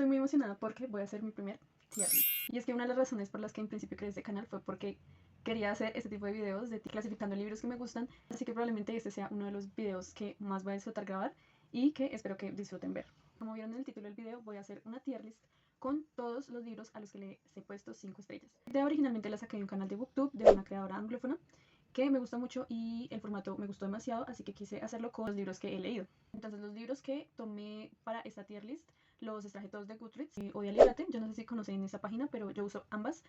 Estoy muy emocionada porque voy a hacer mi primer tier list. Y es que una de las razones por las que en principio creé este canal fue porque quería hacer este tipo de videos de clasificando libros que me gustan, así que probablemente este sea uno de los videos que más voy a disfrutar grabar y que espero que disfruten ver. Como vieron en el título del video, voy a hacer una tier list con todos los libros a los que les he puesto 5 estrellas. Originalmente la saqué de un canal de BookTube de una creadora anglófona que me gusta mucho y el formato me gustó demasiado, así que quise hacerlo con los libros que he leído. Entonces los libros que tomé para esta tier list los extraje todos de Goodreads o de Alibrate. Yo no sé si conocen esa página, pero yo uso ambas.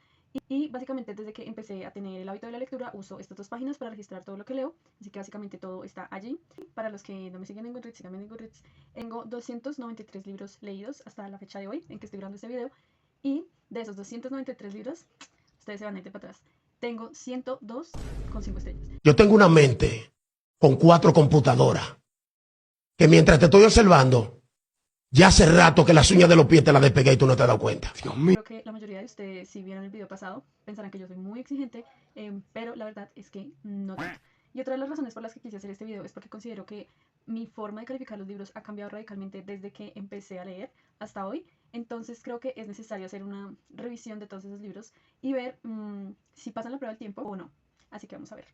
Y básicamente desde que empecé a tener el hábito de la lectura uso estas dos páginas para registrar todo lo que leo. Así que básicamente todo está allí. Para los que no me siguen en Goodreads, síganme en Goodreads. Tengo 293 libros leídos hasta la fecha de hoy en que estoy grabando este video. Y de esos 293 libros, ustedes se van a ir para atrás. Tengo 102 con 5 estrellas. Yo tengo una mente con 4 computadoras que mientras te estoy observando, ya hace rato que las uñas de los pies te las despegué y tú no te has dado cuenta. Creo que la mayoría de ustedes, si vieron el video pasado, pensarán que yo soy muy exigente, pero la verdad es que no tanto. Y otra de las razones por las que quise hacer este video es porque considero que mi forma de calificar los libros ha cambiado radicalmente desde que empecé a leer hasta hoy. Entonces creo que es necesario hacer una revisión de todos esos libros y ver si pasan la prueba del tiempo o no. Así que vamos a ver.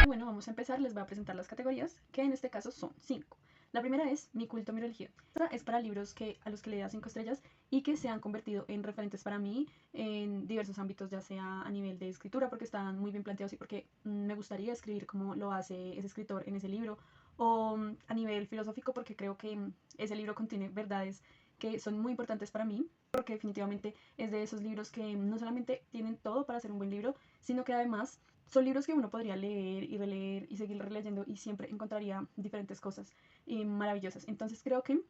Bueno, vamos a empezar. Les voy a presentar las categorías, que en este caso son 5. La primera es Mi culto, mi religión. Esta es para libros a los que le da 5 estrellas y que se han convertido en referentes para mí en diversos ámbitos, ya sea a nivel de escritura, porque están muy bien planteados y porque me gustaría escribir como lo hace ese escritor en ese libro, o a nivel filosófico, porque creo que ese libro contiene verdades que son muy importantes para mí, porque definitivamente es de esos libros que no solamente tienen todo para ser un buen libro, sino que además son libros que uno podría leer y releer y seguir releyendo y siempre encontraría diferentes cosas maravillosas. Entonces creo que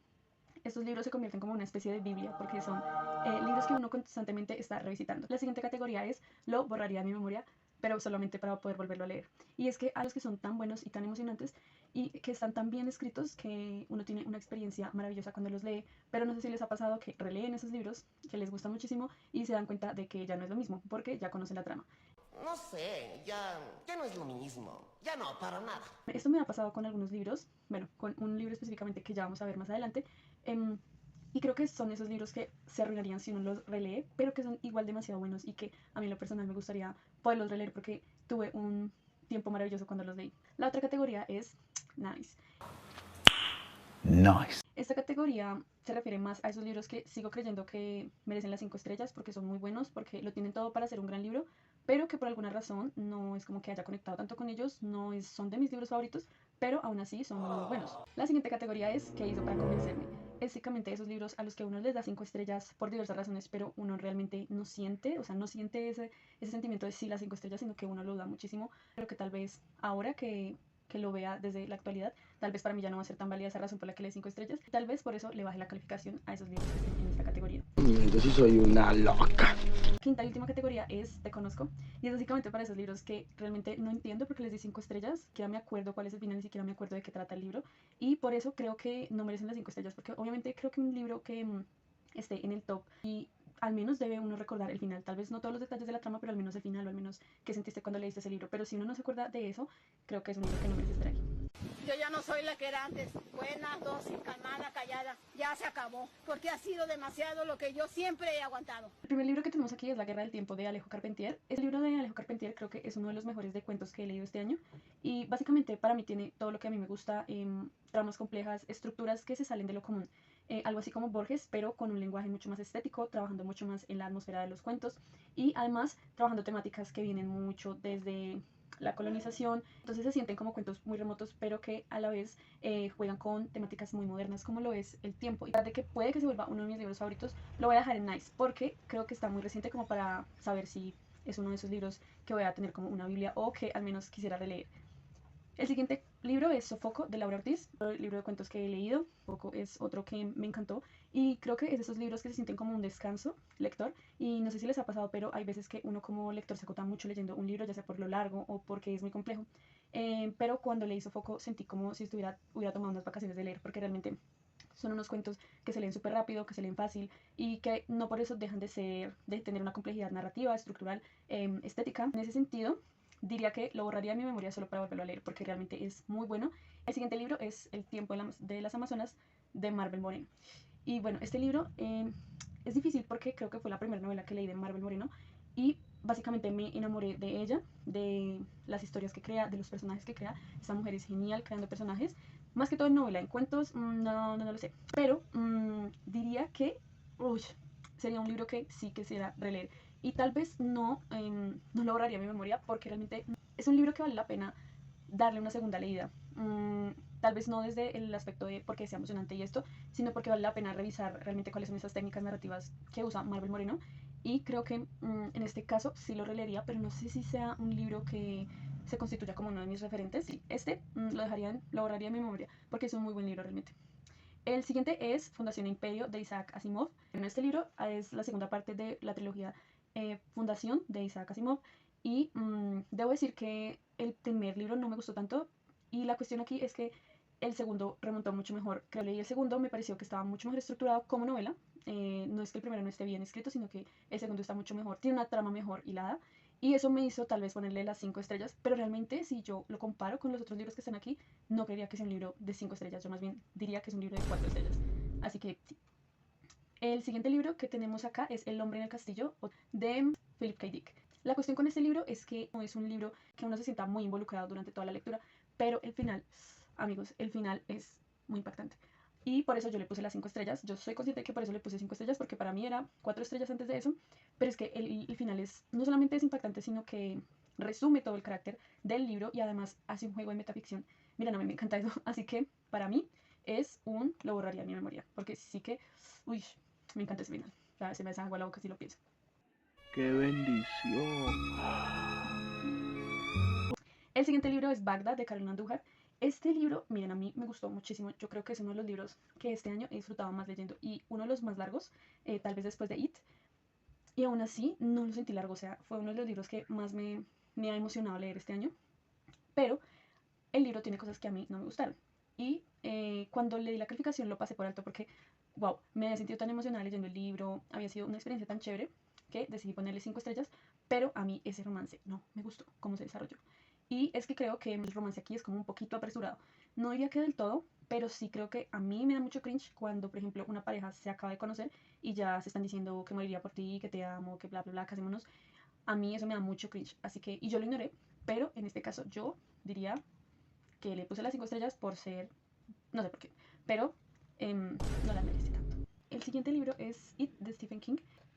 estos libros se convierten como una especie de Biblia porque son libros que uno constantemente está revisitando. La siguiente categoría es Lo borraría de mi memoria, pero solamente para poder volverlo a leer. Y es que a los que son tan buenos y tan emocionantes y que están tan bien escritos que uno tiene una experiencia maravillosa cuando los lee, pero no sé si les ha pasado que releen esos libros, que les gusta muchísimo y se dan cuenta de que ya no es lo mismo porque ya conocen la trama. No sé, ya no es lo mismo. Ya no, para nada. Esto me ha pasado con algunos libros, bueno, con un libro específicamente que ya vamos a ver más adelante, y creo que son esos libros que se arruinarían si uno los relee, pero que son igual demasiado buenos y que a mí en lo personal me gustaría poderlos releer porque tuve un tiempo maravilloso cuando los leí. La otra categoría es Nice. Esta categoría se refiere más a esos libros que sigo creyendo que merecen las 5 estrellas porque son muy buenos, porque lo tienen todo para ser un gran libro, pero que por alguna razón no es como que haya conectado tanto con ellos, son de mis libros favoritos, pero aún así son muy buenos. La siguiente categoría es ¿Qué hizo para convencerme? Es básicamente esos libros a los que uno les da 5 estrellas por diversas razones, pero uno realmente no siente, o sea, no siente ese sentimiento de sí las 5 estrellas, sino que uno lo da muchísimo, pero que tal vez ahora que lo vea desde la actualidad, tal vez para mí ya no va a ser tan válida esa razón por la que le dé 5 estrellas, tal vez por eso le baje la calificación a esos libros que estén en esta categoría. Yo sí soy una loca. Quinta y última categoría es Te conozco, y es básicamente para esos libros que realmente no entiendo porque les di 5 estrellas, ni siquiera me acuerdo cuál es el final, ni siquiera me acuerdo de qué trata el libro, y por eso creo que no merecen las 5 estrellas, porque obviamente creo que un libro que esté en el top y al menos debe uno recordar el final, tal vez no todos los detalles de la trama, pero al menos el final, o al menos qué sentiste cuando leíste ese libro, pero si uno no se acuerda de eso, creo que es un libro que no merece estar ahí. Yo ya no soy la que era antes, buena, dócil, calmada, callada. Ya se acabó, porque ha sido demasiado lo que yo siempre he aguantado. El primer libro que tenemos aquí es La Guerra del Tiempo de Alejo Carpentier. El libro de Alejo Carpentier creo que es uno de los mejores de cuentos que he leído este año y básicamente para mí tiene todo lo que a mí me gusta, tramas complejas, estructuras que se salen de lo común. Algo así como Borges, pero con un lenguaje mucho más estético, trabajando mucho más en la atmósfera de los cuentos y además trabajando temáticas que vienen mucho desde la colonización, entonces se sienten como cuentos muy remotos, pero que a la vez juegan con temáticas muy modernas como lo es el tiempo. Y de que puede que se vuelva uno de mis libros favoritos, lo voy a dejar en Nice, porque creo que está muy reciente como para saber si es uno de esos libros que voy a tener como una biblia o que al menos quisiera releer. El siguiente libro es Sofoco de Laura Ortiz, el libro de cuentos que he leído. Sofoco es otro que me encantó y creo que es de esos libros que se sienten como un descanso lector y no sé si les ha pasado, pero hay veces que uno como lector se agota mucho leyendo un libro, ya sea por lo largo o porque es muy complejo, pero cuando leí Sofoco sentí como si hubiera tomado unas vacaciones de leer porque realmente son unos cuentos que se leen súper rápido, que se leen fácil y que no por eso dejan de tener una complejidad narrativa, estructural, estética. En ese sentido, diría que lo borraría de mi memoria solo para volverlo a leer porque realmente es muy bueno El siguiente libro es El tiempo de las Amazonas de Marvel Moreno. Y bueno, este libro es difícil porque creo que fue la primera novela que leí de Marvel Moreno y básicamente me enamoré de ella, de las historias que crea, de los personajes que crea. Esta mujer es genial creando personajes, más que todo en novela, en cuentos, no lo sé. Pero diría que sería un libro que sí quisiera releer. Y tal vez no lo borraría mi memoria porque realmente es un libro que vale la pena darle una segunda leída. Tal vez no desde el aspecto de porque sea emocionante y esto, sino porque vale la pena revisar realmente cuáles son esas técnicas narrativas que usa Marvel Moreno. Y creo que en este caso sí lo releería, pero no sé si sea un libro que se constituya como uno de mis referentes. Sí, lo borraría de mi memoria porque es un muy buen libro realmente. El siguiente es Fundación e Imperio de Isaac Asimov. En este libro es la segunda parte de la trilogía Fundación de Isaac Asimov. Y debo decir que el primer libro no me gustó tanto. Y la cuestión aquí es que el segundo remontó mucho mejor. Creo que leí el segundo, me pareció que estaba mucho mejor estructurado como novela. No es que el primero no esté bien escrito, sino que el segundo está mucho mejor. Tiene una trama mejor hilada. Y eso me hizo tal vez ponerle las 5 estrellas. Pero realmente, si yo lo comparo con los otros libros que están aquí, no creería que sea un libro de 5 estrellas. Yo más bien diría que es un libro de 4 estrellas. Así que sí. El siguiente libro que tenemos acá es El hombre en el castillo de Philip K. Dick. La cuestión con este libro es que no es un libro que uno se sienta muy involucrado durante toda la lectura, pero el final, amigos, el final es muy impactante. Y por eso yo le puse las 5 estrellas. Yo soy consciente de que por eso le puse 5 estrellas, porque para mí era 4 estrellas antes de eso. Pero es que el final no solamente es impactante, sino que resume todo el carácter del libro y además hace un juego de metaficción. Mira, no me encanta eso. Así que para mí lo borraría de mi memoria, porque sí que, uy, me encanta ese final. O sea, se me hace agua la boca si lo pienso. ¡Qué bendición! El siguiente libro es Bagdad de Carolina Andújar. Este libro, miren, a mí me gustó muchísimo. Yo creo que es uno de los libros que este año he disfrutado más leyendo y uno de los más largos, tal vez después de It. Y aún así no lo sentí largo, o sea, fue uno de los libros que más me ha emocionado leer este año. Pero el libro tiene cosas que a mí no me gustaron. Y cuando le di la calificación lo pasé por alto porque, wow, me había sentido tan emocionada leyendo el libro, había sido una experiencia tan chévere que decidí ponerle 5 estrellas, pero a mí ese romance no me gustó cómo se desarrolló. Y es que creo que el romance aquí es como un poquito apresurado. No diría que del todo, pero sí creo que a mí me da mucho cringe cuando, por ejemplo, una pareja se acaba de conocer y ya se están diciendo que moriría por ti, que te amo, que bla, bla, bla, casémonos. A mí eso me da mucho cringe. Así que, y yo lo ignoré, pero en este caso yo diría que le puse las 5 estrellas por ser, no sé por qué, pero no las merece tanto. El siguiente libro es It de Stephen King.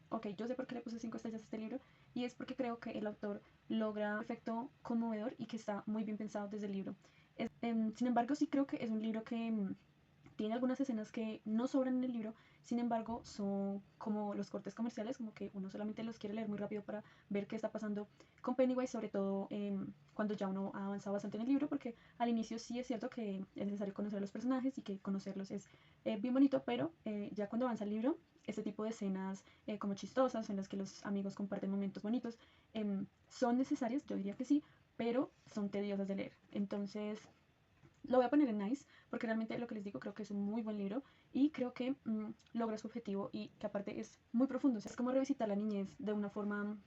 Ok, yo sé por qué le puse 5 estrellas a este libro y es porque creo que el autor logra un efecto conmovedor y que está muy bien pensado desde el libro. Sin embargo, sí creo que es un libro que tiene algunas escenas que no sobran en el libro, sin embargo, son como los cortes comerciales, como que uno solamente los quiere leer muy rápido para ver qué está pasando con Pennywise, sobre todo cuando ya uno ha avanzado bastante en el libro, porque al inicio sí es cierto que es necesario conocer a los personajes y que conocerlos es bien bonito, pero ya cuando avanza el libro, este tipo de escenas como chistosas, en las que los amigos comparten momentos bonitos, son necesarias, yo diría que sí, pero son tediosas de leer. Entonces, lo voy a poner en Nice porque realmente lo que les digo creo que es un muy buen libro y creo que logra su objetivo y que aparte es muy profundo. O sea, es como revisitar la niñez de una forma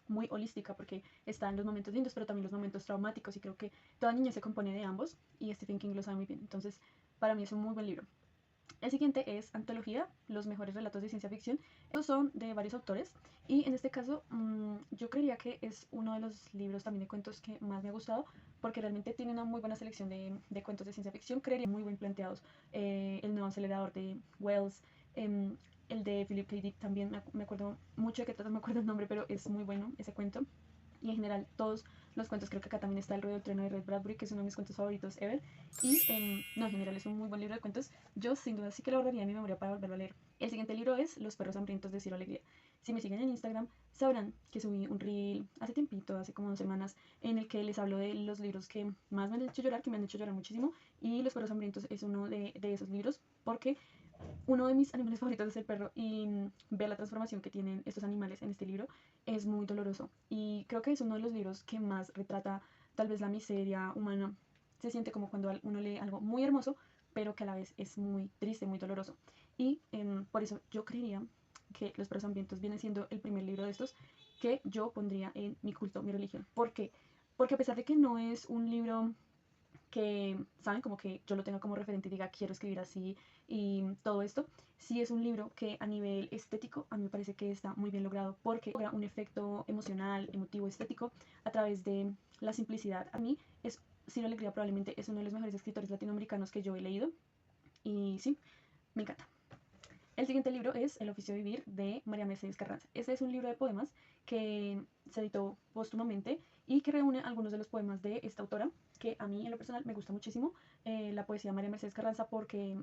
muy holística porque están los momentos lindos pero también los momentos traumáticos y creo que toda niñez se compone de ambos y Stephen King lo sabe muy bien. Entonces, para mí es un muy buen libro. El siguiente es Antología, los mejores relatos de ciencia ficción. Estos son de varios autores y en este caso yo creería que es uno de los libros también de cuentos que más me ha gustado porque realmente tiene una muy buena selección de cuentos de ciencia ficción, creería muy bien planteados. El nuevo acelerador de Wells, el de Philip K. Dick también me acuerdo mucho de que no me acuerdo el nombre, pero es muy bueno ese cuento. Y en general todos los cuentos, creo que acá también está El ruido del trueno de Ray Bradbury, que es uno de mis cuentos favoritos ever. Y no, en general es un muy buen libro de cuentos. Yo sin duda sí que lo guardaría en mi memoria para volverlo a leer. El siguiente libro es Los perros hambrientos de Ciro Alegría. Si me siguen en Instagram, sabrán que subí un reel hace tiempito, hace como 2 semanas, en el que les hablo de los libros que más me han hecho llorar, que me han hecho llorar muchísimo. Y Los perros hambrientos es uno de esos libros, porque uno de mis animales favoritos es el perro y ver la transformación que tienen estos animales en este libro es muy doloroso y creo que es uno de los libros que más retrata tal vez la miseria humana. Se siente como cuando uno lee algo muy hermoso pero que a la vez es muy triste, muy doloroso y por eso yo creería que Los perros hambrientos viene siendo el primer libro de estos que yo pondría en mi culto, mi religión. ¿Por qué? Porque a pesar de que no es un libro que, ¿saben? Como que yo lo tenga como referente y diga, quiero escribir así y todo esto. Sí es un libro que a nivel estético a mí me parece que está muy bien logrado porque logra un efecto emocional, emotivo, estético a través de la simplicidad. A mí es Ciro Alegría probablemente es uno de los mejores escritores latinoamericanos que yo he leído y sí, me encanta. El siguiente libro es El oficio de vivir de María Mercedes Carranza. Este es un libro de poemas que se editó póstumamente y que reúne algunos de los poemas de esta autora, que a mí en lo personal me gusta muchísimo la poesía de María Mercedes Carranza porque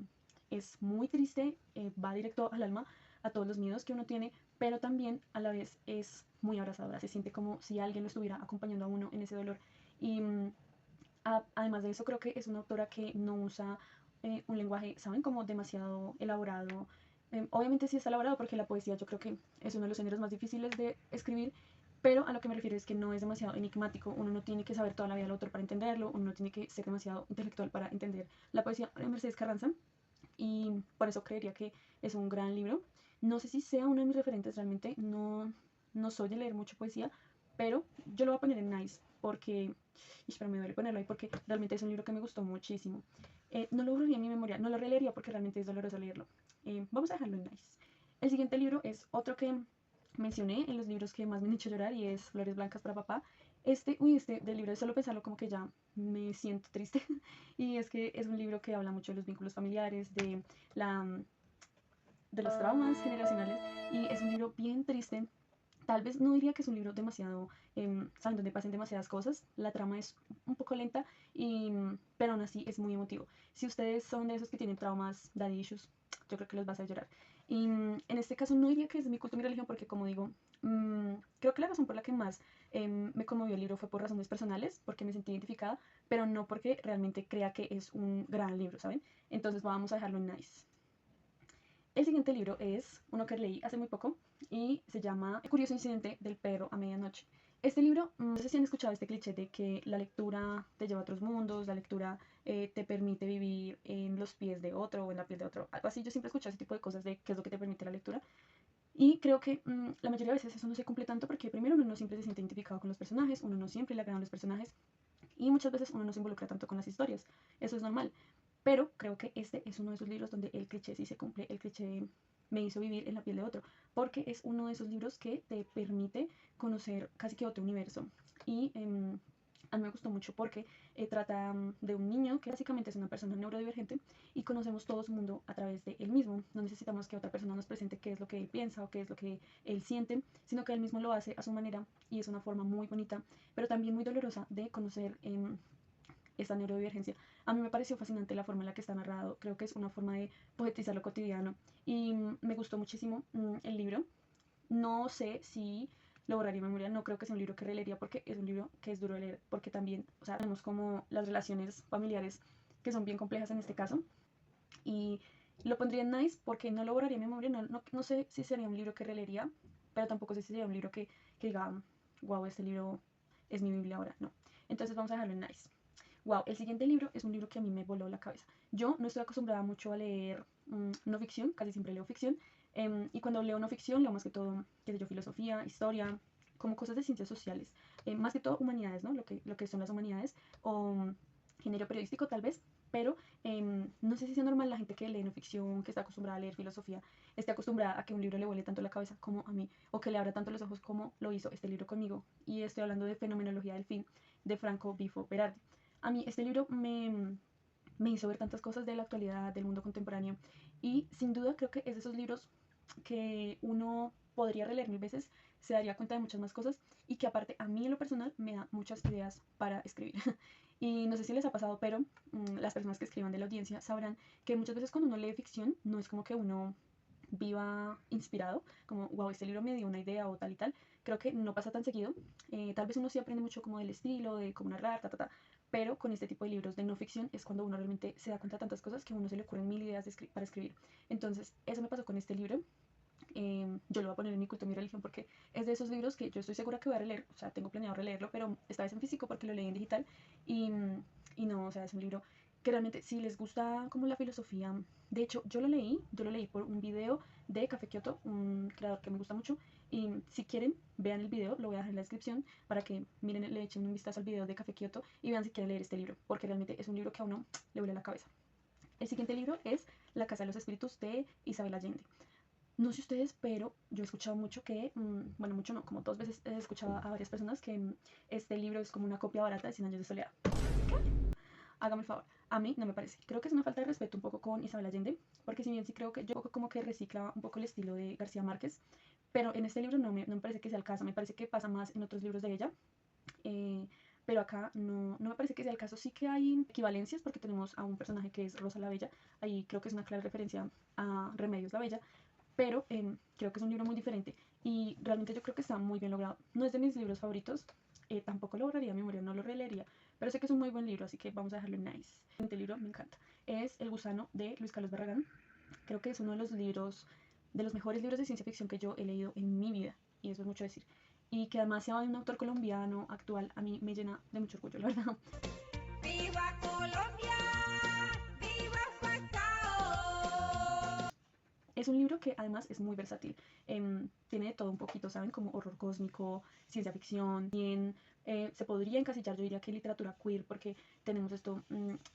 es muy triste, va directo al alma, a todos los miedos que uno tiene, pero también a la vez es muy abrazadora. Se siente como si alguien lo estuviera acompañando a uno en ese dolor. Y además de eso, creo que es una autora que no usa un lenguaje, ¿saben? Como demasiado elaborado. Obviamente sí está elaborado porque la poesía yo creo que es uno de los géneros más difíciles de escribir, pero a lo que me refiero es que no es demasiado enigmático. Uno no tiene que saber toda la vida del autor para entenderlo, uno no tiene que ser demasiado intelectual para entender la poesía de Mercedes Carranza y por eso creería que es un gran libro. No sé si sea uno de mis referentes, realmente no soy de leer mucho poesía, pero yo lo voy a poner en Nice porque, pero me duele ponerlo ahí porque realmente es un libro que me gustó muchísimo. No lo borraría en mi memoria, no lo releería porque realmente es doloroso leerlo. Vamos a dejarlo en Nice. El siguiente libro es otro que mencioné en los libros que más me han hecho llorar y es Flores Blancas para Papá. Este del libro de solo pensarlo como que ya me siento triste y es que es un libro que habla mucho de los vínculos familiares, la, de los traumas generacionales y es un libro bien triste. Tal vez no diría que es un libro demasiado, ¿saben? Donde pasen demasiadas cosas. La trama es un poco lenta, pero aún así es muy emotivo. Si ustedes son de esos que tienen traumas, daddy issues, yo creo que los vas a llorar. Y en este caso no diría que es mi culto, mi religión, porque como digo, creo que la razón por la que más me conmovió el libro fue por razones personales, porque me sentí identificada, pero no porque realmente crea que es un gran libro, ¿saben? Entonces vamos a dejarlo en nice. El siguiente libro es uno que leí hace muy poco y se llama El curioso incidente del perro a medianoche. Este libro, no sé si han escuchado este cliché de que la lectura te lleva a otros mundos, la lectura te permite vivir en los pies de otro o en la piel de otro, algo así. Yo siempre he escuchado ese tipo de cosas de qué es lo que te permite la lectura. Y creo que la mayoría de veces eso no se cumple tanto porque primero uno no siempre se siente identificado con los personajes, uno no siempre le agradan los personajes y muchas veces uno no se involucra tanto con las historias. Eso es normal. Pero creo que este es uno de esos libros donde el cliché sí se cumple, el cliché me hizo vivir en la piel de otro, porque es uno de esos libros que te permite conocer casi que otro universo. Y a mí me gustó mucho porque trata de un niño que básicamente es una persona neurodivergente y conocemos todo su mundo a través de él mismo. No necesitamos que otra persona nos presente qué es lo que él piensa o qué es lo que él siente, sino que él mismo lo hace a su manera y es una forma muy bonita, pero también muy dolorosa de conocer esta neurodivergencia. A mí me pareció fascinante la forma en la que está narrado, creo que es una forma de poetizar lo cotidiano y me gustó muchísimo el libro. No sé si lo borraría de memoria, no creo que sea un libro que releería porque es un libro que es duro de leer, porque también, o sea, tenemos como las relaciones familiares que son bien complejas en este caso y lo pondría en nice porque no lo borraría de memoria, no sé si sería un libro que releería, pero tampoco sé si sería un libro que diga, wow, este libro es mi Biblia ahora, no. Entonces vamos a dejarlo en nice. Wow, el siguiente libro es un libro que a mí me voló la cabeza. Yo no estoy acostumbrada mucho a leer no ficción, casi siempre leo ficción. Y cuando leo no ficción, leo más que todo, qué sé yo, filosofía, historia, como cosas de ciencias sociales. Más que todo humanidades, ¿no? Lo que son las humanidades o género periodístico tal vez. Pero no sé si sea normal la gente que lee no ficción, que está acostumbrada a leer filosofía, esté acostumbrada a que un libro le vuele tanto la cabeza como a mí, o que le abra tanto los ojos como lo hizo este libro conmigo. Y estoy hablando de Fenomenología del Fin, de Franco Bifo Berardi. A mí este libro me hizo ver tantas cosas de la actualidad, del mundo contemporáneo y sin duda creo que es de esos libros que uno podría releer mil veces, se daría cuenta de muchas más cosas y que aparte a mí en lo personal me da muchas ideas para escribir. Y no sé si les ha pasado, pero las personas que escriban de la audiencia sabrán que muchas veces cuando uno lee ficción no es como que uno viva inspirado, como, wow, este libro me dio una idea o tal y tal. Creo que no pasa tan seguido. Tal vez uno sí aprende mucho como del estilo, de cómo narrar, pero con este tipo de libros de no ficción es cuando uno realmente se da cuenta de tantas cosas que a uno se le ocurren mil ideas para escribir. Entonces, eso me pasó con este libro. Yo lo voy a poner en mi culto, mi religión, porque es de esos libros que yo estoy segura que voy a releer, o sea, tengo planeado releerlo, pero esta vez en físico porque lo leí en digital y no, o sea, es un libro que realmente si les gusta como la filosofía, de hecho yo lo leí por un video de Café Kioto, un creador que me gusta mucho, y si quieren vean el video, lo voy a dejar en la descripción para que miren, le echen un vistazo al video de Café Kioto y vean si quieren leer este libro, porque realmente es un libro que a uno le vuela la cabeza. El siguiente libro es La Casa de los Espíritus de Isabel Allende. No sé ustedes, pero yo he escuchado mucho que, bueno, mucho no, como 2 veces he escuchado a varias personas que este libro es como una copia barata de Cien Años de Soledad. Hágame el favor, a mí no me parece. Creo que es una falta de respeto un poco con Isabel Allende, porque si bien sí creo que yo como que recicla un poco el estilo de García Márquez, pero en este libro no me parece que sea el caso, me parece que pasa más en otros libros de ella. eh, pero acá no me parece que sea el caso. Sí que hay equivalencias porque tenemos a un personaje que es Rosa la Bella, ahí creo que es una clara referencia a Remedios la Bella, pero creo que es un libro muy diferente y realmente yo creo que está muy bien logrado. No es de mis libros favoritos, tampoco lo borraría de memoria, no lo releería, pero sé que es un muy buen libro, así que vamos a dejarlo en nice. El siguiente libro me encanta, es El Gusano de Luis Carlos Barragán. Creo que es uno de los libros, de los mejores libros de ciencia ficción que yo he leído en mi vida, y eso es mucho decir. Y que además sea de un autor colombiano actual, a mí me llena de mucho orgullo, la verdad. ¡Viva Colombia! ¡Viva Falcao! Es un libro que además es muy versátil. Tiene de todo un poquito, ¿saben? Como horror cósmico, ciencia ficción. Bien, se podría encasillar, yo diría que literatura queer, porque tenemos esto.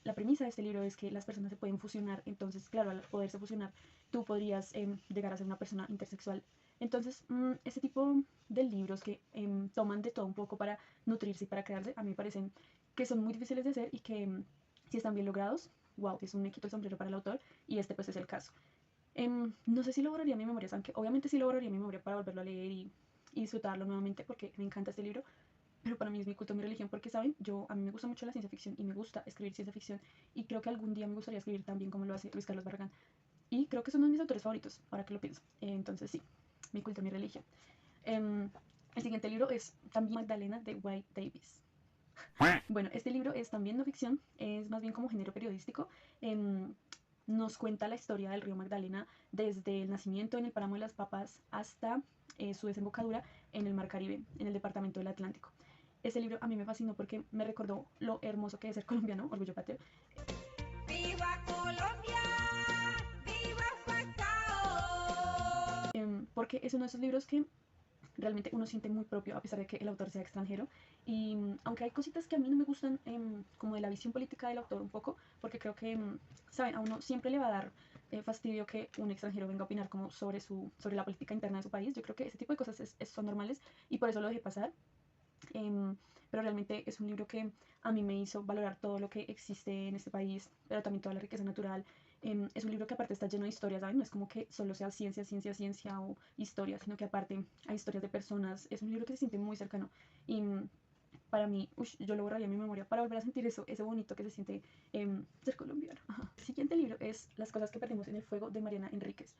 La premisa de este libro es que las personas se pueden fusionar. Entonces, claro, al poderse fusionar, tú podrías llegar a ser una persona intersexual. Entonces, ese tipo de libros que toman de todo un poco para nutrirse y para crearse, a mí me parecen que son muy difíciles de hacer y que si están bien logrados, wow, es un me quito el sombrero para el autor y este pues es el caso. No sé si lo borraría mi memoria, aunque obviamente sí lo borraría mi memoria para volverlo a leer y disfrutarlo nuevamente porque me encanta este libro, pero para mí es mi culto, mi religión, porque saben, a mí me gusta mucho la ciencia ficción y me gusta escribir ciencia ficción y creo que algún día me gustaría escribir tan bien como lo hace Luis Carlos Barragán y creo que es uno de mis autores favoritos, ahora que lo pienso. Entonces sí, mi culto, mi religión. Em, el siguiente libro es también Magdalena de White Davis. Bueno, este libro es también no ficción, es más bien como género periodístico. em, Nos cuenta la historia del río Magdalena desde el nacimiento en el páramo de las Papas hasta su desembocadura en el Mar Caribe, en el departamento del Atlántico. Este libro a mí me fascinó porque me recordó lo hermoso que es ser colombiano, orgullo patrio. ¡Viva Colombia! ¡Viva Falcao! Porque es uno de esos libros que realmente uno siente muy propio a pesar de que el autor sea extranjero y aunque hay cositas que a mí no me gustan como de la visión política del autor un poco porque creo que saben, a uno siempre le va a dar fastidio que un extranjero venga a opinar como sobre la política interna de su país. Yo creo que ese tipo de cosas son normales y por eso lo dejé pasar. em, pero realmente es un libro que a mí me hizo valorar todo lo que existe en este país, pero también toda la riqueza natural. Es un libro que aparte está lleno de historias, ¿saben? No es como que solo sea ciencia, ciencia, ciencia o historia, sino que aparte hay historias de personas. Es un libro que se siente muy cercano y para mí, yo lo borraría en mi memoria para volver a sentir eso, ese bonito que se siente ser colombiano. Ajá. El siguiente libro es Las cosas que perdimos en el fuego de Mariana Enríquez.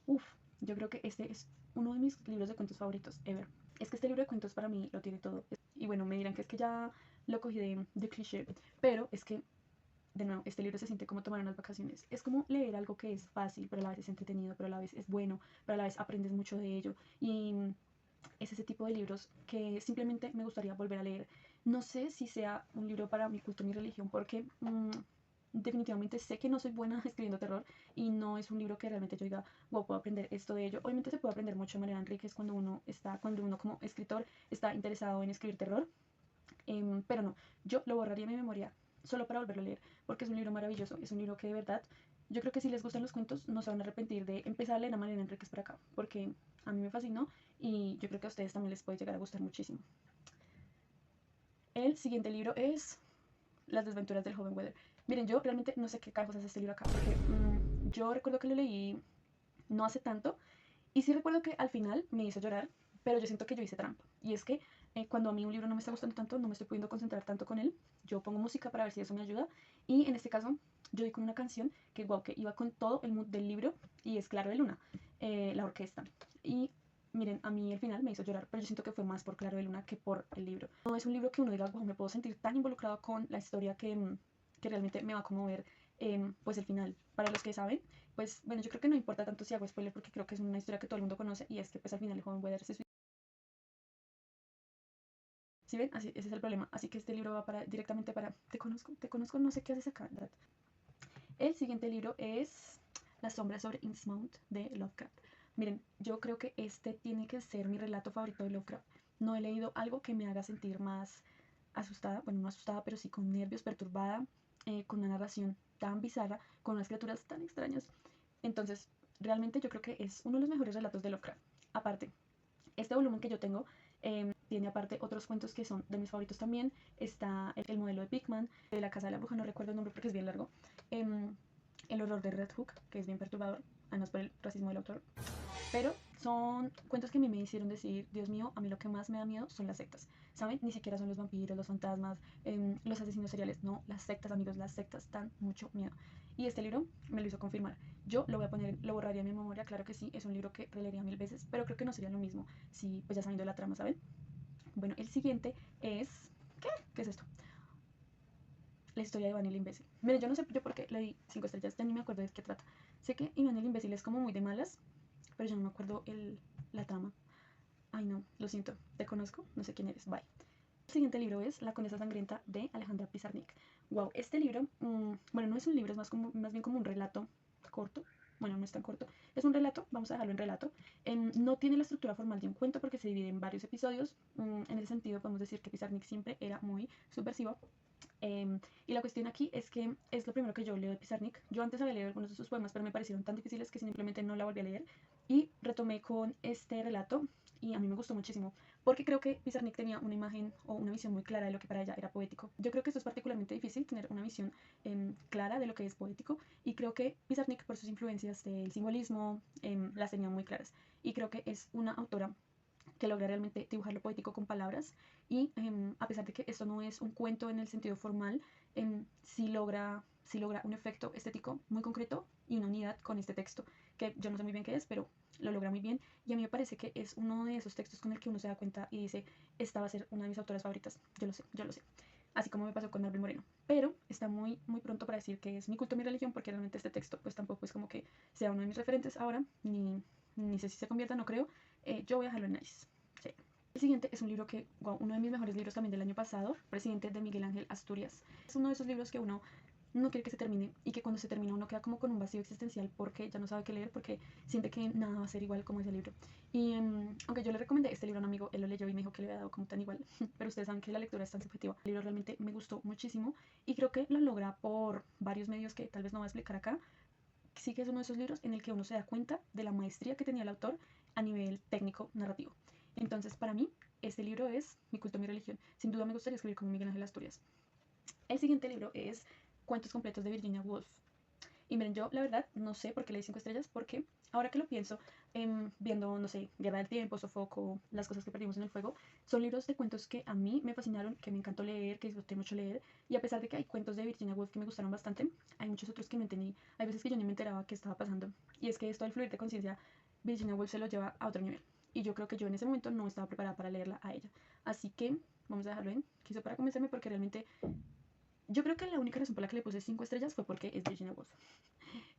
Uf, yo creo que este es uno de mis libros de cuentos favoritos ever. Es que este libro de cuentos para mí lo tiene todo. Y bueno, me dirán que es que ya lo cogí de cliché, pero es que, de nuevo, este libro se siente como tomar unas vacaciones. Es como leer algo que es fácil, pero a la vez es entretenido, pero a la vez es bueno, pero a la vez aprendes mucho de ello. Y es ese tipo de libros que simplemente me gustaría volver a leer. No sé si sea un libro para mi culto, mi religión, porque definitivamente sé que no soy buena escribiendo terror y no es un libro que realmente yo diga, wow, puedo aprender esto de ello. Obviamente se puede aprender mucho de Mariana Enríquez cuando uno como escritor está interesado en escribir terror, pero no, yo lo borraría de mi memoria solo para volverlo a leer, porque es un libro maravilloso, es un libro que de verdad, yo creo que si les gustan los cuentos, no se van a arrepentir de empezar a leer a Mariana Enríquez por acá, porque a mí me fascinó y yo creo que a ustedes también les puede llegar a gustar muchísimo. El siguiente libro es Las desventuras del joven Weather. Miren, yo realmente no sé qué carajos hace este libro acá, porque yo recuerdo que lo leí no hace tanto y sí recuerdo que al final me hizo llorar, pero yo siento que yo hice trampa. Y es que cuando a mí un libro no me está gustando tanto, no me estoy pudiendo concentrar tanto con él, yo pongo música para ver si eso me ayuda. Y en este caso, yo di con una canción que, wow, que iba con todo el mood del libro y es Claro de Luna, la orquesta. Y miren, a mí al final me hizo llorar, pero yo siento que fue más por Claro de Luna que por el libro. No es un libro que uno diga, wow, me puedo sentir tan involucrado con la historia que realmente me va a conmover, pues el final. Para los que saben, pues bueno, yo creo que no importa tanto si hago spoiler porque creo que es una historia que todo el mundo conoce y es que pues al final el joven Weather ¿Sí ven? Así, ese es el problema. Así que este libro va directamente para te conozco, no sé qué haces acá, ¿verdad? El siguiente libro es Las sombras sobre Innsmouth de Lovecraft. Miren, yo creo que este tiene que ser mi relato favorito de Lovecraft. No he leído algo que me haga sentir más asustada, bueno, no asustada, pero sí con nervios, perturbada, con una narración tan bizarra, con unas criaturas tan extrañas. Entonces, realmente yo creo que es uno de los mejores relatos de Lovecraft. Aparte, este volumen que yo tengo tiene aparte otros cuentos que son de mis favoritos también. Está el modelo de Pigman, de la casa de la bruja, no recuerdo el nombre porque es bien largo. El horror de Red Hook, que es bien perturbador, además por el racismo del autor. Pero son cuentos que a mí me hicieron decir, Dios mío, a mí lo que más me da miedo son las sectas. ¿Saben? Ni siquiera son los vampiros, los fantasmas, los asesinos seriales. No, las sectas, amigos, las sectas dan mucho miedo. Y este libro me lo hizo confirmar. Yo lo voy a poner, lo borraría en mi memoria, claro que sí, es un libro que releería 1000 veces, pero creo que no sería lo mismo si, pues ya sabiendo la trama, ¿saben? Bueno, el siguiente es... ¿Qué? ¿Qué es esto? La historia de Iván el imbécil. Miren, yo no sé yo por qué le di 5 estrellas, ya ni me acuerdo de qué trata. Sé que Iván el imbécil es como muy de malas, pero yo no me acuerdo la trama. Ay no, lo siento, te conozco, no sé quién eres, bye. El siguiente libro es La condesa sangrienta de Alejandra Pizarnik. Wow, este libro, bueno, no es un libro, es más bien como un relato corto. Bueno, no es tan corto, es un relato, vamos a dejarlo en relato. No tiene la estructura formal de un cuento porque se divide en varios episodios. En ese sentido podemos decir que Pizarnik siempre era muy subversivo. Y la cuestión aquí es que es lo primero que yo leo de Pizarnik. Yo antes había leído algunos de sus poemas, pero me parecieron tan difíciles que simplemente no la volví a leer. Y retomé con este relato y a mí me gustó muchísimo porque creo que Pizarnik tenía una imagen o una visión muy clara de lo que para ella era poético. Yo creo que esto es particularmente difícil, tener una visión clara de lo que es poético, y creo que Pizarnik, por sus influencias del simbolismo, las tenía muy claras. Y creo que es una autora que logra realmente dibujar lo poético con palabras y a pesar de que esto no es un cuento en el sentido formal, sí logra un efecto estético muy concreto y una unidad con este texto, que yo no sé muy bien qué es, pero lo logra muy bien, y a mí me parece que es uno de esos textos con el que uno se da cuenta y dice, esta va a ser una de mis autoras favoritas, yo lo sé, yo lo sé. Así como me pasó con Marvel Moreno. Pero está muy, muy pronto para decir que es mi culto, mi religión, porque realmente este texto pues tampoco es como que sea uno de mis referentes ahora, ni sé si se convierta, no creo. Yo voy a dejarlo en nice. Sí. El siguiente es un libro que, wow, uno de mis mejores libros también del año pasado, Presidente de Miguel Ángel Asturias. Es uno de esos libros que uno no quiere que se termine y que cuando se termina uno queda como con un vacío existencial porque ya no sabe qué leer, porque siente que nada va a ser igual como ese libro. Y aunque yo le recomendé este libro a un amigo, él lo leyó y me dijo que le había dado como tan igual, pero ustedes saben que la lectura es tan subjetiva. El libro realmente me gustó muchísimo y creo que lo logra por varios medios que tal vez no voy a explicar acá. Sí que es uno de esos libros en el que uno se da cuenta de la maestría que tenía el autor a nivel técnico narrativo. Entonces, para mí, este libro es mi culto, mi religión. Sin duda me gustaría escribir como Miguel Ángel Asturias. El siguiente libro es Cuentos completos de Virginia Woolf. Y miren, yo la verdad no sé por qué le di 5 estrellas, porque ahora que lo pienso, viendo, no sé, Guerra del Tiempo, Sofoco, Las cosas que perdimos en el fuego, son libros de cuentos que a mí me fascinaron, que me encantó leer, que disfruté mucho leer, y a pesar de que hay cuentos de Virginia Woolf que me gustaron bastante, hay muchos otros que no entendí, hay veces que yo ni me enteraba qué estaba pasando, y es que esto del fluir de conciencia, Virginia Woolf se lo lleva a otro nivel, y yo creo que yo en ese momento no estaba preparada para leerla a ella, así que vamos a dejarlo en, quiso para convencerme porque realmente yo creo que la única razón por la que le puse 5 estrellas fue porque es Virginia Woolf.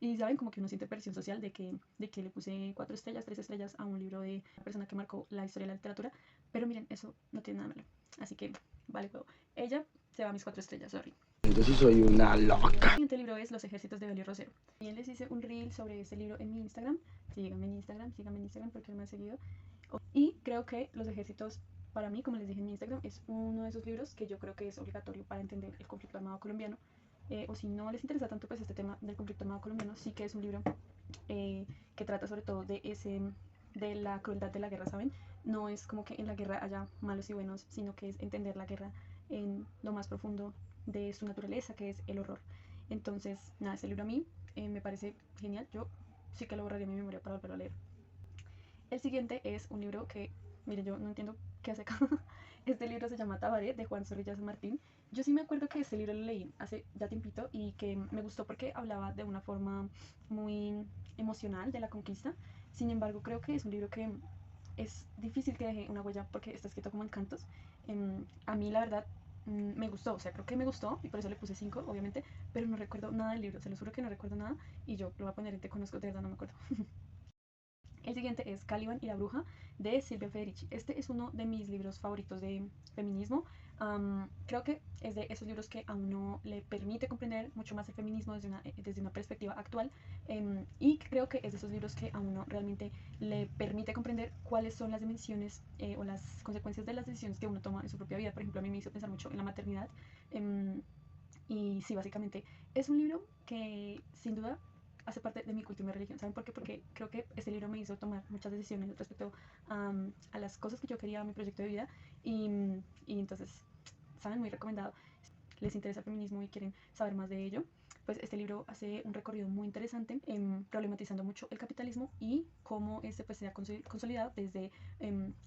Y saben, como que uno siente presión social de que le puse 4 estrellas, 3 estrellas a un libro de una persona que marcó la historia de la literatura. Pero miren, eso no tiene nada malo. Así que, vale, juego. Ella se va a mis 4 estrellas, sorry. Entonces soy una loca. El siguiente libro es Los ejércitos de Belio Rosero. También les hice un reel sobre este libro en mi Instagram. Síganme en Instagram porque no me han seguido. Y creo que Los ejércitos, para mí, como les dije en mi Instagram, es uno de esos libros que yo creo que es obligatorio para entender el conflicto armado colombiano. O si no les interesa tanto pues este tema del conflicto armado colombiano, sí que es un libro que trata sobre todo de la crueldad de la guerra, ¿saben? No es como que en la guerra haya malos y buenos, sino que es entender la guerra en lo más profundo de su naturaleza, que es el horror. Entonces, nada, ese libro a mí me parece genial. Yo sí que lo borraría en mi memoria para volverlo a leer. El siguiente es un libro que, mire, yo no entiendo qué hace acá. Este libro se llama Tabaré, de Juan Zorrilla San Martín. Yo sí me acuerdo que este libro lo leí hace ya tiempito y que me gustó porque hablaba de una forma muy emocional de la conquista. Sin embargo, creo que es un libro que es difícil que deje una huella porque está escrito como en cantos. A mí, la verdad, me gustó, o sea, creo que me gustó y por eso le puse 5, obviamente, pero no recuerdo nada del libro, se lo juro que no recuerdo nada y yo lo voy a poner en te conozco, de verdad no me acuerdo. El siguiente es Caliban y la bruja de Silvia Federici. Este es uno de mis libros favoritos de feminismo. Creo que es de esos libros que a uno le permite comprender mucho más el feminismo desde una perspectiva actual, y creo que es de esos libros que a uno realmente le permite comprender cuáles son las dimensiones o las consecuencias de las decisiones que uno toma en su propia vida. Por ejemplo, a mí me hizo pensar mucho en la maternidad, y sí, básicamente es un libro que sin duda hace parte de mi culto y mi religión. ¿Saben por qué? Porque creo que este libro me hizo tomar muchas decisiones respecto a las cosas que yo quería, a mi proyecto de vida, y, y entonces, ¿saben? Muy recomendado. Si les interesa el feminismo y quieren saber más de ello, pues este libro hace un recorrido muy interesante, problematizando mucho el capitalismo y cómo este pues se ha consolidado desde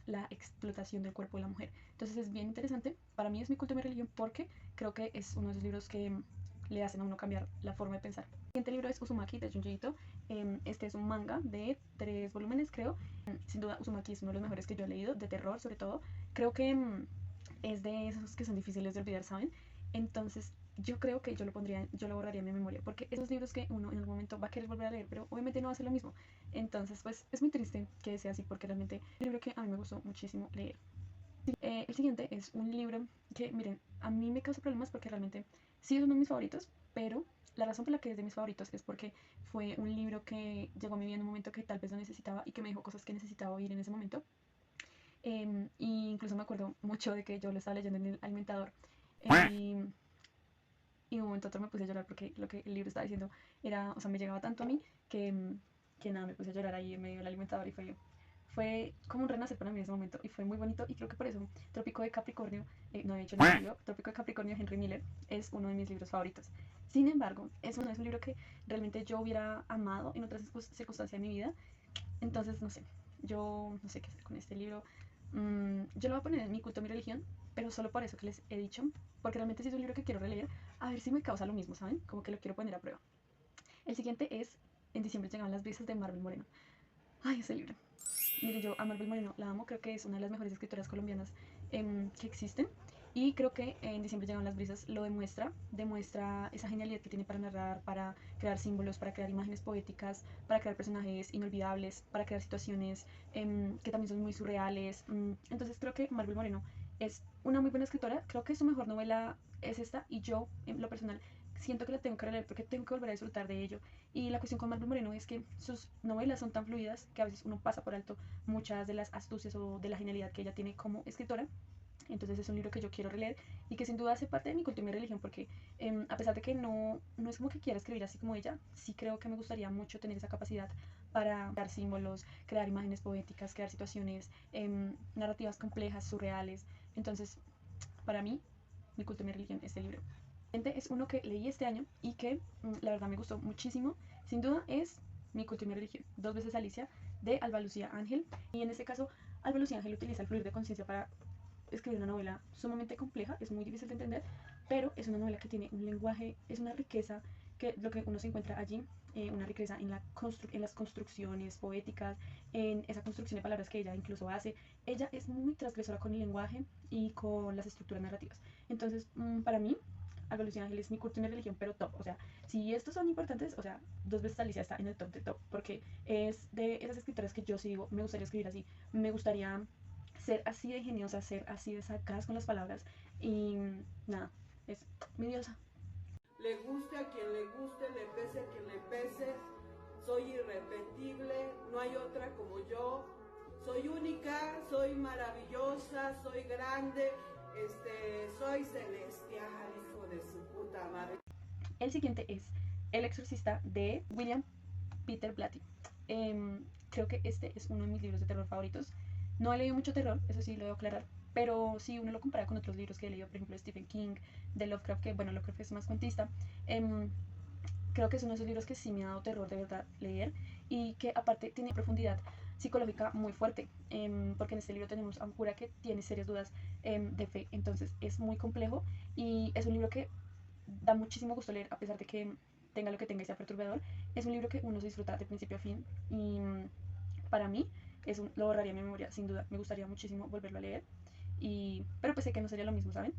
la explotación del cuerpo de la mujer. Entonces es bien interesante. Para mí es mi culto y mi religión porque creo que es uno de esos libros que le hacen a uno cambiar la forma de pensar. El siguiente libro es Uzumaki de Junji Ito. Este es un manga de 3 volúmenes, creo. Sin duda Uzumaki es uno de los mejores que yo he leído, de terror sobre todo. Creo que es de esos que son difíciles de olvidar, ¿saben? Entonces yo creo que yo lo borraría en mi memoria, porque esos libros que uno en algún momento va a querer volver a leer, pero obviamente no va a ser lo mismo. Entonces pues es muy triste que sea así, porque realmente es un libro que a mí me gustó muchísimo leer. El siguiente es un libro que, miren, a mí me causa problemas porque realmente sí es uno de mis favoritos, pero la razón por la que es de mis favoritos es porque fue un libro que llegó a mi vida en un momento que tal vez lo necesitaba y que me dijo cosas que necesitaba oír en ese momento. Y incluso me acuerdo mucho de que yo lo estaba leyendo en el alimentador, y de un momento a otro me puse a llorar porque lo que el libro estaba diciendo era, o sea, me llegaba tanto a mí que nada, me puse a llorar ahí en medio del alimentador, y fue como un renacer para mí en ese momento y fue muy bonito. Y creo que por eso Trópico de Capricornio, no he dicho ningún libro, Trópico de Capricornio de Henry Miller es uno de mis libros favoritos. Sin embargo, no es un libro que realmente yo hubiera amado en otras circunstancias de mi vida. Entonces, no sé, yo no sé qué hacer con este libro. Yo lo voy a poner en mi culto, mi religión, pero solo por eso que les he dicho, porque realmente sí es un libro que quiero releer, a ver si me causa lo mismo, ¿saben? Como que lo quiero poner a prueba. El siguiente es En diciembre llegan las brisas de Marvel Moreno. Ay, ese libro. Mire, yo a Marvel Moreno la amo, creo que es una de las mejores escritoras colombianas que existen. Y creo que En diciembre llegan las brisas lo demuestra esa genialidad que tiene para narrar, para crear símbolos, para crear imágenes poéticas, para crear personajes inolvidables, para crear situaciones que también son muy surreales. Entonces creo que Marvel Moreno es una muy buena escritora. Creo que su mejor novela es esta, y yo, en lo personal, siento que la tengo que releer porque tengo que volver a disfrutar de ello. Y la cuestión con Marvel Moreno es que sus novelas son tan fluidas que a veces uno pasa por alto muchas de las astucias o de la genialidad que ella tiene como escritora. Entonces es un libro que yo quiero releer y que sin duda hace parte de mi cultura y mi religión, porque a pesar de que no es como que quiera escribir así como ella, sí creo que me gustaría mucho tener esa capacidad para crear símbolos, crear imágenes poéticas, crear situaciones, narrativas complejas, surreales. Entonces, para mí, mi culto y mi religión, este libro. Es uno que leí este año y que la verdad me gustó muchísimo. Sin duda es Mi culto y mi religión. 2 veces Alicia, de Alba Lucía Ángel. Y en este caso, Alba Lucía Ángel utiliza el fluir de conciencia para escribir una novela sumamente compleja, es muy difícil de entender, pero es una novela que tiene un lenguaje, es una riqueza, que lo que uno se encuentra allí, una riqueza en las construcciones poéticas, en esa construcción de palabras que ella incluso hace. Ella es muy transgresora con el lenguaje y con las estructuras narrativas. Entonces, para mí, Alba Lucía Ángel es mi culto y mi religión, pero top. O sea, si estos son importantes, o sea, 2 veces Alicia está en el top de top, porque es de esas escritoras que yo sí digo, me gustaría escribir así, me gustaría ser así de ingeniosa, ser así de sagaz con las palabras. Y nada, es mi diosa. Le guste a quien le guste, le pese a quien le pese. Soy irrepetible, no hay otra como yo. Soy única, soy maravillosa, soy grande, soy celestial, hijo de su puta madre. El siguiente es El exorcista de William Peter Blatty. Creo que este es uno de mis libros de terror favoritos. No he leído mucho terror, eso sí lo debo aclarar, pero si uno lo compara con otros libros que he leído, por ejemplo de Stephen King, de Lovecraft, que bueno, Lovecraft es más cuentista, creo que es uno de esos libros que sí me ha dado terror de verdad leer, y que aparte tiene profundidad psicológica muy fuerte, porque en este libro tenemos a un cura que tiene serias dudas de fe. Entonces es muy complejo y es un libro que da muchísimo gusto leer, a pesar de que tenga lo que tenga y sea perturbador. Es un libro que uno se disfruta de principio a fin, y para mí lo borraría de mi memoria, sin duda. Me gustaría muchísimo volverlo a leer, pero pues sé que no sería lo mismo, ¿saben?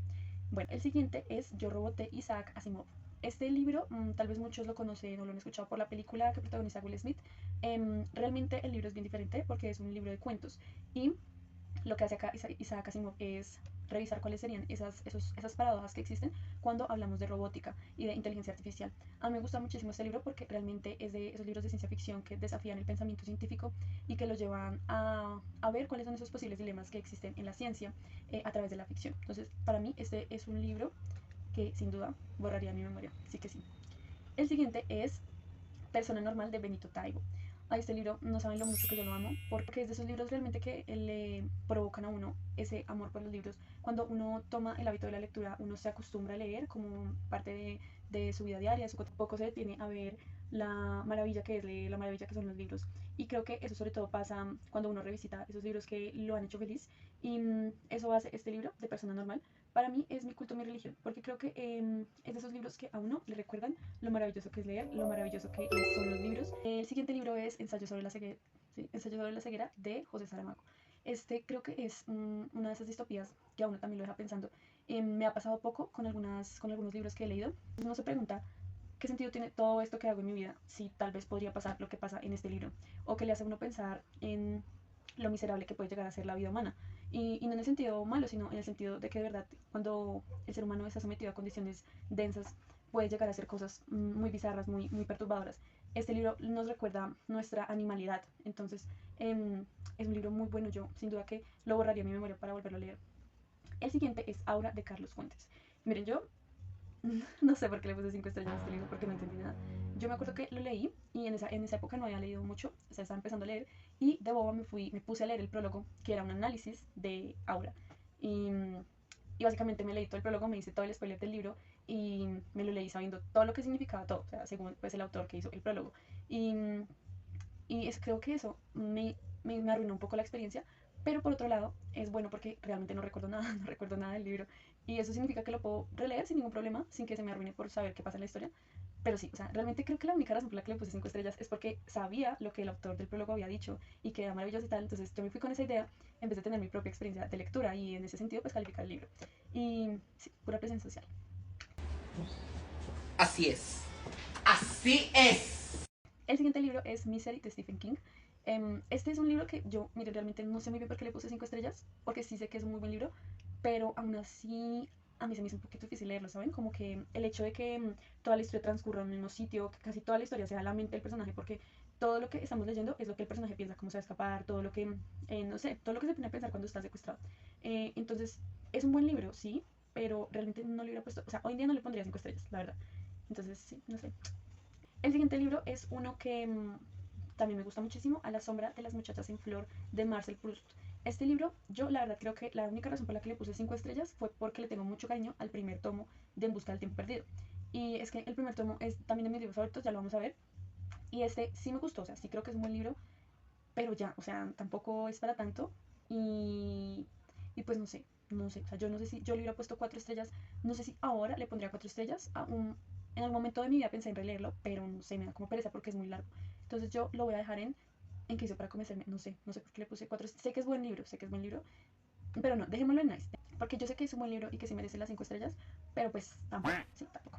Bueno, el siguiente es Yo Robot de Isaac Asimov. Este libro, tal vez muchos lo conocen o lo han escuchado por la película que protagoniza Will Smith. Realmente el libro es bien diferente porque es un libro de cuentos y lo que hace acá Isaac Asimov es revisar cuáles serían esas paradojas que existen cuando hablamos de robótica y de inteligencia artificial. A mí me gusta muchísimo este libro porque realmente es de esos libros de ciencia ficción que desafían el pensamiento científico y que los llevan a ver cuáles son esos posibles dilemas que existen en la ciencia a través de la ficción. Entonces, para mí este es un libro que sin duda borraría mi memoria, sí que sí. El siguiente es Persona Normal de Benito Taibo. A este libro no saben lo mucho que yo lo amo, porque es de esos libros realmente que le provocan a uno ese amor por los libros. Cuando uno toma el hábito de la lectura, uno se acostumbra a leer como parte de su vida diaria, poco se detiene a ver la maravilla que es leer, la maravilla que son los libros. Y creo que eso sobre todo pasa cuando uno revisita esos libros que lo han hecho feliz. Y eso hace este libro de Persona Normal. Para mí es mi culto, mi religión, porque creo que es de esos libros que a uno le recuerdan lo maravilloso que es leer, lo maravilloso que son los libros. El siguiente libro es Ensayo sobre la ceguera, ¿sí? Ensayo sobre la ceguera de José Saramago. Este creo que es una de esas distopías que a uno también lo deja pensando. Me ha pasado poco con algunos libros que he leído. Uno se pregunta qué sentido tiene todo esto que hago en mi vida si tal vez podría pasar lo que pasa en este libro, o que le hace a uno pensar en lo miserable que puede llegar a ser la vida humana. Y no en el sentido malo, sino en el sentido de que de verdad cuando el ser humano está sometido a condiciones densas puede llegar a hacer cosas muy bizarras, muy perturbadoras. Este libro nos recuerda nuestra animalidad, entonces es un libro muy bueno. Yo sin duda que lo borraría de mi memoria para volverlo a leer. El siguiente es Aura de Carlos Fuentes. Miren, yo no sé por qué le puse 5 estrellas a este libro porque no entendí nada. Yo me acuerdo que lo leí y en esa época no había leído mucho, o sea, estaba empezando a leer y de boba me puse a leer el prólogo, que era un análisis de Aura. Y básicamente me leí todo el prólogo, me hice todo el spoiler del libro y me lo leí sabiendo todo lo que significaba todo, o sea, según pues, el autor que hizo el prólogo. Creo que eso me arruinó un poco la experiencia, pero por otro lado es bueno porque realmente no recuerdo nada, no recuerdo nada del libro. Y eso significa que lo puedo releer sin ningún problema, sin que se me arruine por saber qué pasa en la historia. Pero sí, o sea, realmente creo que la única razón por la que le puse 5 estrellas es porque sabía lo que el autor del prólogo había dicho y que era maravilloso y tal. Entonces yo me fui con esa idea en vez de tener mi propia experiencia de lectura y en ese sentido pues calificar el libro. Y sí, pura presión social. Así es. Así es. El siguiente libro es Misery de Stephen King. Este es un libro que yo, mire, realmente no sé muy bien por qué le puse 5 estrellas, porque sí sé que es un muy buen libro, pero aún así a mí se me hizo un poquito difícil leerlo, ¿saben? Como que el hecho de que toda la historia transcurra en el mismo sitio, que casi toda la historia sea la mente del personaje, porque todo lo que estamos leyendo es lo que el personaje piensa, cómo se va a escapar, todo lo que, no sé, todo lo que se pone a pensar cuando está secuestrado. Entonces, es un buen libro, sí, pero realmente no le hubiera puesto, o sea, hoy en día no le pondría 5 estrellas, la verdad. Entonces, sí, no sé. El siguiente libro es uno que también me gusta muchísimo, A la sombra de las muchachas en flor, de Marcel Proust. Este libro, yo la verdad creo que la única razón por la que le puse 5 estrellas fue porque le tengo mucho cariño al primer tomo de En busca del tiempo perdido. Y es que el primer tomo es también de mis libros favoritos, ya lo vamos a ver. Y este sí me gustó, o sea, sí creo que es un buen libro, pero ya, o sea, tampoco es para tanto. Y pues no sé, o sea, yo no sé si yo le hubiera puesto 4 estrellas, no sé si ahora le pondría 4 estrellas. En algún momento de mi vida pensé en releerlo, pero no sé, me da como pereza porque es muy largo. Entonces yo lo voy a dejar en que hizo para convencerme, no sé por qué le puse 4, sé que es buen libro, pero no, dejémoslo en nice, porque yo sé que es un buen libro y que sí merece las 5 estrellas, pero pues tampoco, sí, tampoco.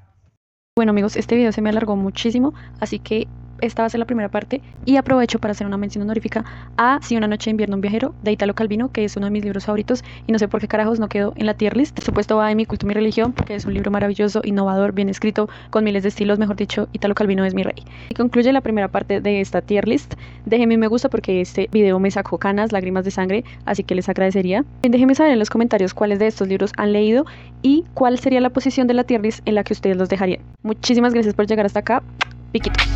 Bueno amigos, este video se me alargó muchísimo, así que esta va a ser la primera parte y aprovecho para hacer una mención honorífica a Si una noche de invierno un viajero de Italo Calvino, que es uno de mis libros favoritos y no sé por qué carajos no quedó en la tier list. Por supuesto va de Mi culto, mi religión, porque es un libro maravilloso, innovador, bien escrito, con miles de estilos, mejor dicho, Italo Calvino es mi rey. Y concluye la primera parte de esta tier list. Déjenme me gusta porque este video me sacó canas, lágrimas de sangre, así que les agradecería. Déjenme saber en los comentarios cuáles de estos libros han leído y cuál sería la posición de la tier list en la que ustedes los dejarían. Muchísimas gracias por llegar hasta acá. Piquitos.